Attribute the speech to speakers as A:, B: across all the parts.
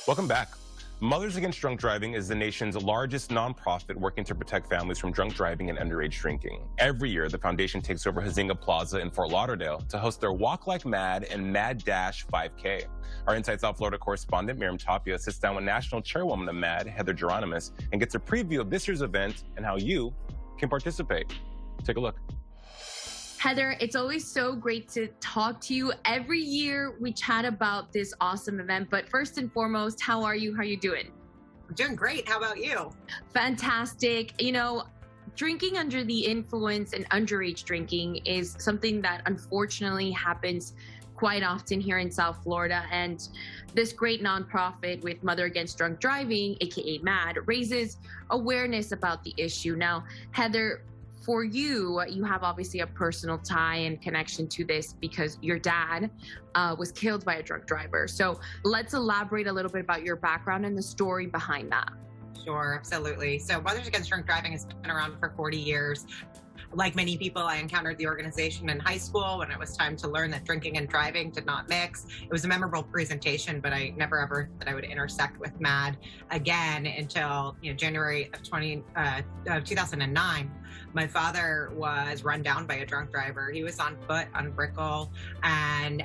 A: Welcome back. Mothers Against Drunk Driving is the nation's largest nonprofit working to protect families from drunk driving and underage drinking. Every year, the foundation takes over Huizenga Plaza in Fort Lauderdale to host their Walk Like MADD and MADD 5K. Our Inside South Florida correspondent, Miriam Tapia, sits down with national chairwoman of MADD, Heather Geronemous, and gets a preview of this year's event and how you can participate. Take a look.
B: Heather, it's always so great to talk to you. Every year we chat about this awesome event, but first and foremost, how are you? How are you doing?
C: I'm doing great. How about you?
B: Fantastic. You know, drinking under the influence and underage drinking is something that unfortunately happens quite often here in South Florida. And this great nonprofit with Mother Against Drunk Driving, aka MADD, raises awareness about the issue. Now, Heather, for you, you have obviously a personal tie and connection to this because your dad was killed by a drunk driver. So let's elaborate a little bit about your background and the story behind that.
C: Sure, absolutely. So Mothers Against Drunk Driving has been around for 40 years. Like many people, I encountered the organization in high school when it was time to learn that drinking and driving did not mix. It was a memorable presentation, but I never ever thought I would intersect with MADD again until January of 2009. My father was run down by a drunk driver. He was on foot on Brickell, and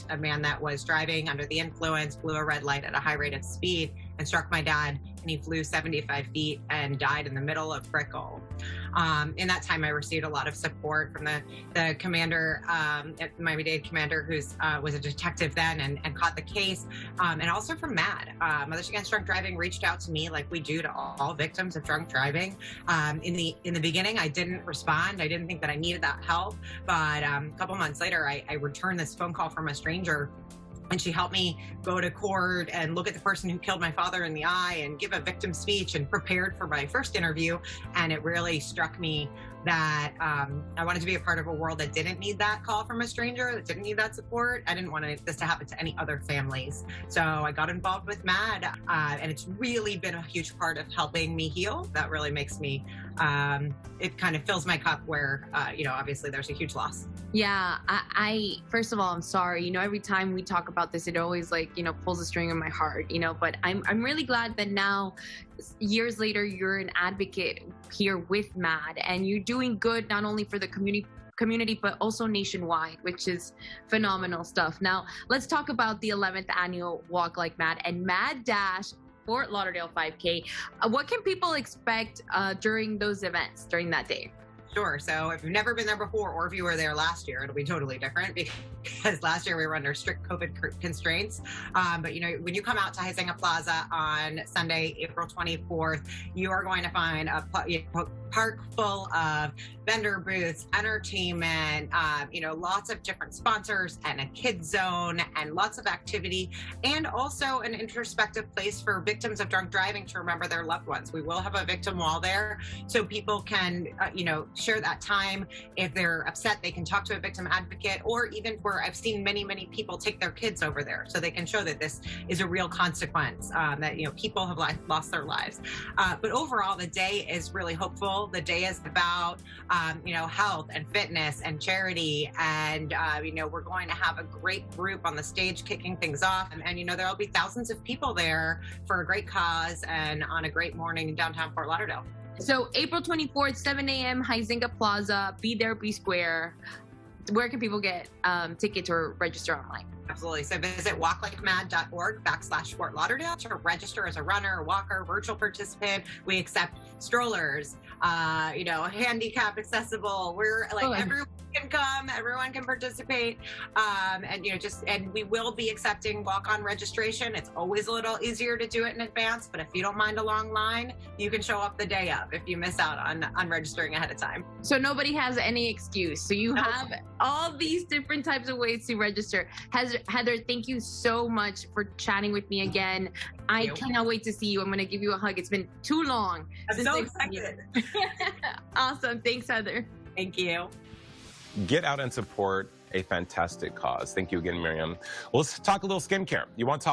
C: a man that was driving under the influence blew a red light at a high rate of speed and struck my dad, and he flew 75 feet and died in the middle of Brickell. In that time, I received a lot of support from the commander, my brigade commander, who was a detective then and caught the case, and also from MADD. Mothers Against Drunk Driving reached out to me like we do to all victims of drunk driving. In the beginning, I didn't respond. I didn't think that I needed that help, but a couple months later, I returned this phone call from a stranger. And she helped me go to court and look at the person who killed my father in the eye and give a victim speech and prepared for my first interview. And it really struck me that I wanted to be a part of a world that didn't need that call from a stranger, that didn't need that support. I didn't want this to happen to any other families. So I got involved with MADD, and it's really been a huge part of helping me heal. That really makes me, it kind of fills my cup where, obviously there's a huge loss.
B: Yeah, I first of all, I'm sorry. Every time we talk about this, it always pulls a string in my heart, but I'm really glad that now, years later, you're an advocate here with MADD, and you're doing good not only for the community but also nationwide, which is phenomenal stuff. Now, let's talk about the 11th annual Walk Like MADD and MADD Fort Lauderdale 5K. What can people expect during those events, during that day?
C: Sure. So if you've never been there before, or if you were there last year, it'll be totally different because last year we were under strict COVID constraints. But when you come out to Huizenga Plaza on Sunday, April 24th, you are going to find a park full of vendor booths, entertainment, lots of different sponsors and a kids zone and lots of activity, and also an introspective place for victims of drunk driving to remember their loved ones. We will have a victim wall there so people can, share that time. If they're upset, they can talk to a victim advocate, or even where I've seen many, many people take their kids over there so they can show that this is a real consequence, that, people have lost their lives. But overall, the day is really hopeful. The day is about, health and fitness and charity. And, we're going to have a great group on the stage kicking things off. And there'll be thousands of people there for a great cause and on a great morning in downtown Fort Lauderdale.
B: So April 24th, 7 a.m., Huizenga Plaza, be there, be square. Where can people get tickets or register online?
C: Absolutely. So visit walklikemadd.org/Fort Lauderdale to register as a runner, walker, virtual participant. We accept strollers, handicap accessible. We're everyone can come, everyone can participate. And we will be accepting walk-on registration. It's always a little easier to do it in advance, but if you don't mind a long line, you can show up the day of if you miss out on registering ahead of time.
B: So nobody has any excuse. So you have all these different types of ways to register. Heather, thank you so much for chatting with me again. I cannot wait to see you. I'm going to give you a hug. It's been too long.
C: I'm so excited.
B: Awesome. Thanks, Heather.
C: Thank you.
A: Get out and support a fantastic cause. Thank you again, Miriam. Well, let's talk a little skincare. You want top